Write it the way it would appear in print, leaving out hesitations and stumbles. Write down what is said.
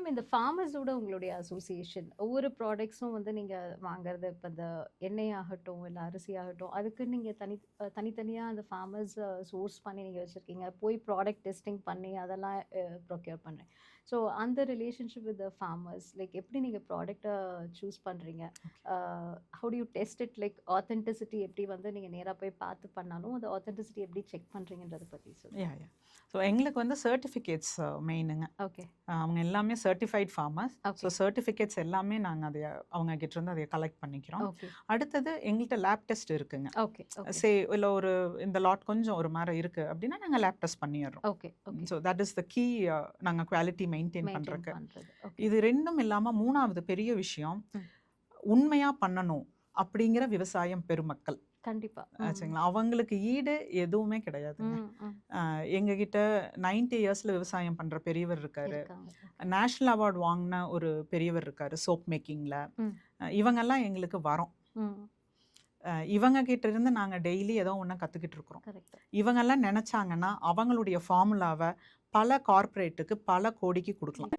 Ma'am இந்த ஃபார்மர்ஸோட உங்களுடைய association ஒவ்வொரு ப்ராடக்ட்ஸும் வந்து நீங்கள் வாங்குறது இப்போ இந்த எண்ணெய் ஆகட்டும் இல்லை அரிசி ஆகட்டும் அதுக்கு நீங்கள் தனித்தனியாக அந்த ஃபார்மர்ஸ் சோர்ஸ் பண்ணி நீங்கள் வச்சுருக்கீங்க போய் ப்ராடக்ட் டெஸ்டிங் பண்ணி அதெல்லாம் ப்ரொக்யூர் பண்ணுறேன் ஸோ அந்த ரிலேஷன்ஷிப் வித் ஃபார்மர்ஸ் லைக் எப்படி நீங்கள் ப்ராடக்டை சூஸ் பண்ணுறீங்க how to you test it like authenticity எப்படி வந்து நீங்கள் நேராக போய் பார்த்து பண்ணாலும் அந்த ஆத்தென்டிசிட்டி எப்படி செக் பண்ணுறீங்கன்றதை பற்றி சொல்லுங்கள். ஸோ எங்களுக்கு வந்து சர்டிஃபிகேட்ஸ் மெயினுங்க. ஓகே. அவங்க எல்லாமே சர்டிஃபைட் ஃபார்மர்ஸ். ஸோ சர்டிஃபிகேட்ஸ் எல்லாமே நாங்கள் அதை அவங்க கிட்ட இருந்து அதை கலெக்ட் பண்ணிக்கிறோம். அடுத்தது எங்கள்கிட்ட லேப் டெஸ்ட் இருக்குங்க. ஓகே. இல்லை ஒரு இந்த லாட் கொஞ்சம் ஒரு மாதிரி இருக்குது அப்படின்னா நாங்கள் லேப் டெஸ்ட் பண்ணிடுறோம். Okay. So that is the key. நாங்கள் குவாலிட்டி மெயின்டைன் பண்ணுறதுக்கு இது ரெண்டும் இல்லாமல் மூணாவது பெரிய விஷயம் உண்மையாக பண்ணணும் அப்படிங்கிற விவசாயம் பெருமக்கள். கண்டிப்பா ஆச்சுங்களா, அவங்களுக்கு ஈடு எதுவுமே கிடையாதுங்க. எங்ககிட்ட 90 இயர்ஸ்ல விவசாயம் பண்ற பெரியவர் இருக்காரு. நேஷனல் அவார்டு வாங்கின ஒரு பெரியவர் இருக்காரு சோப் மேக்கிங்ல. இவங்கெல்லாம் எங்களுக்கு வரோம். இவங்க கிட்ட இருந்து நாங்க டெய்லி ஏதோ ஒன்று கத்துக்கிட்டு இருக்கிறோம். இவங்கெல்லாம் நினைச்சாங்கன்னா அவங்களுடைய ஃபார்முலாவை பல கார்பரேட்டுக்கு பல கோடிக்கு கொடுக்கலாம்.